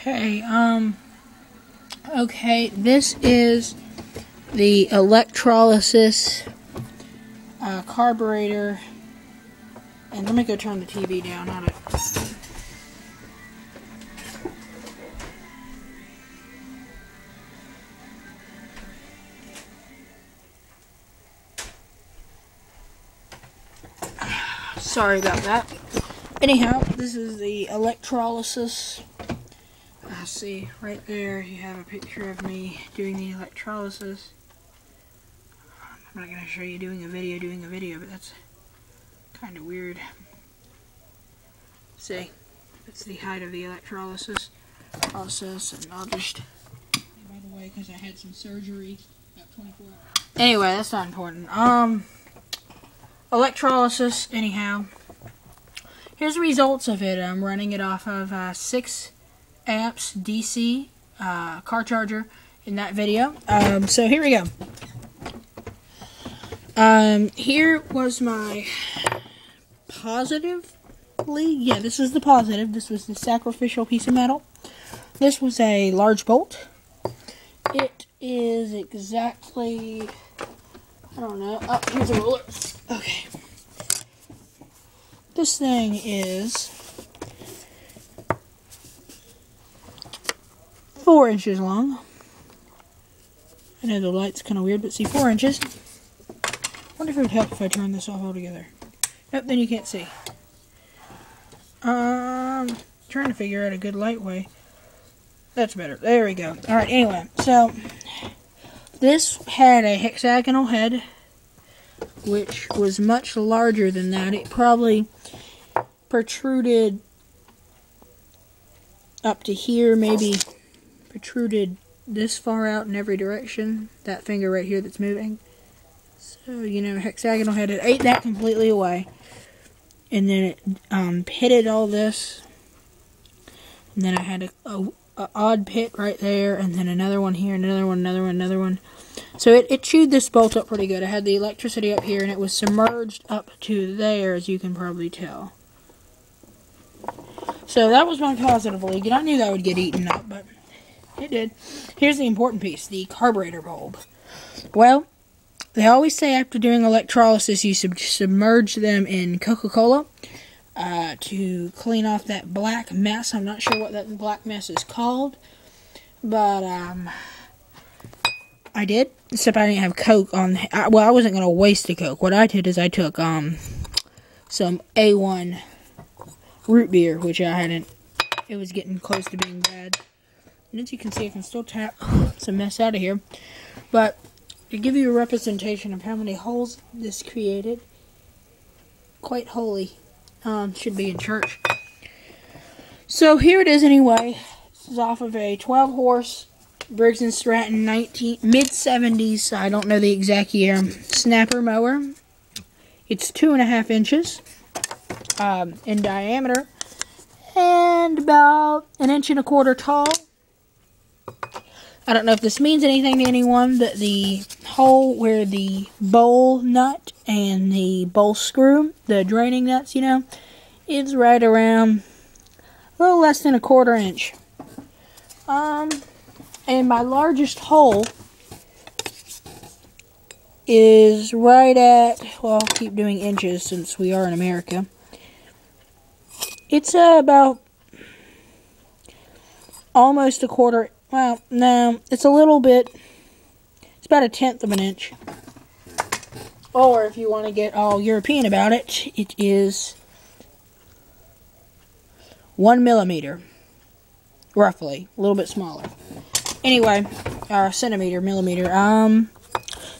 Okay, this is the Electrolysis carburetor, and let me go turn the TV down on it. Sorry about that. Anyhow, this is the Electrolysis. See, right there you have a picture of me doing the electrolysis. I'm not going to show you doing a video, but that's kind of weird. See, that's the height of the electrolysis process, and I'll just, by the way, because I had some surgery about 24 hours. Anyway, that's not important. Electrolysis, anyhow. Here's the results of it. I'm running it off of 6 amps DC car charger in that video. So here we go. Here was my positively. Yeah, this is the positive. This was the sacrificial piece of metal. This was a large bolt. It is exactly, I don't know. Oh, here's a ruler. Okay. This thing is 4 inches long. I know the light's kind of weird, but see, 4 inches. Wonder if it would help if I turn this off altogether. Nope, then you can't see. Trying to figure out a good light way. That's better. There we go. Alright, anyway, so this had a hexagonal head, which was much larger than that. It probably protruded up to here, maybe protruded this far out in every direction. That finger right here that's moving. So, you know, hexagonal head, it ate that completely away. And then it pitted all this. And then I had a odd pit right there, and then another one here, another one. So it chewed this bolt up pretty good. I had the electricity up here, and it was submerged up to there, as you can probably tell. So that was my positive leak, and I knew that would get eaten up, but it did. Here's the important piece, the carburetor bulb. Well, they always say after doing electrolysis, you submerge them in Coca-Cola to clean off that black mess. I'm not sure what that black mess is called, but I did, except I didn't have Coke on. Well, I wasn't going to waste the Coke. What I did is I took some A1 root beer, which I hadn't. It was getting close to being bad. And as you can see, I can still tap some mess out of here. But to give you a representation of how many holes this created, quite holy. Should be in church. So here it is anyway. This is off of a 12-horse Briggs & Stratton mid-70s, I don't know the exact year, snapper mower. It's 2.5 inches in diameter and about 1.25 inches tall. I don't know if this means anything to anyone, but the hole where the bowl nut and the bowl screw, the draining nuts, you know, is right around a little less than 1/4 inch. And my largest hole is right at, well, I'll keep doing inches since we are in America. It's about almost 1/4. Well, no, it's a little bit, it's about 1/10 of an inch. Or if you want to get all European about it, it is 1 millimeter, roughly, a little bit smaller. Anyway, centimeter, millimeter.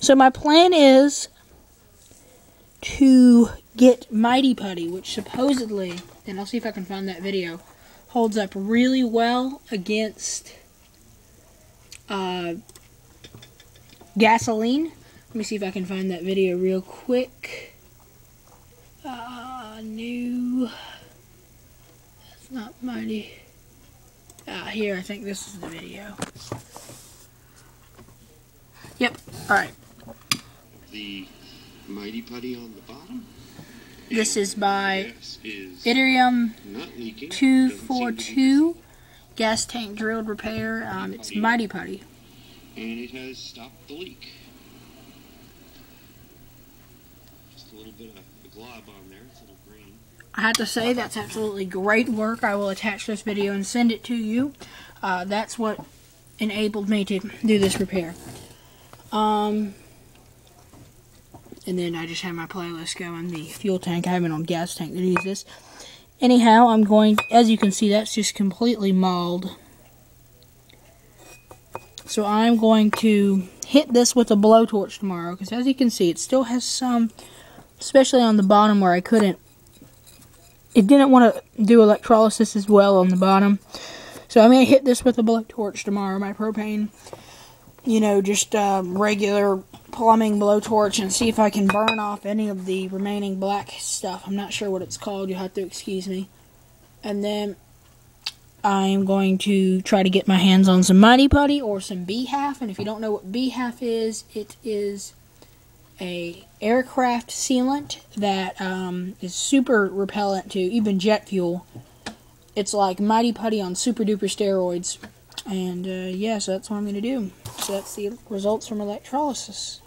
So my plan is to get Mighty Putty, which supposedly, and I'll see if I can find that video, holds up really well against gasoline. Let me see if I can find that video real quick. New. That's not Mighty. Here, I think this is the video. Yep, alright. The Mighty Putty on the bottom? This is by Iridium 242. gas tank drilled repair. It's Mighty Putty. And it has stopped the leak. Just a little bit of the glob on there. It's a little green. I have to say that's absolutely great work. I will attach this video and send it to you. That's what enabled me to do this repair. And then I just have my playlist going. The fuel tank, I have it on gas tank to use this. Anyhow, I'm going, as you can see, that's just completely mauled. So I'm going to hit this with a blowtorch tomorrow, because as you can see, it still has some, especially on the bottom where I couldn't, it didn't want to do electrolysis as well on the bottom. So I'm going to hit this with a blowtorch tomorrow, my propane, you know, just regular plumbing blowtorch, and see if I can burn off any of the remaining black stuff. I'm not sure what it's called, you'll have to excuse me. And then I'm going to try to get my hands on some Mighty Putty or some BHAF. And if you don't know what BHAF is, it is a aircraft sealant that is super repellent to even jet fuel. It's like Mighty Putty on super duper steroids. And yeah, so that's what I'm going to do. So that's the results from electrolysis.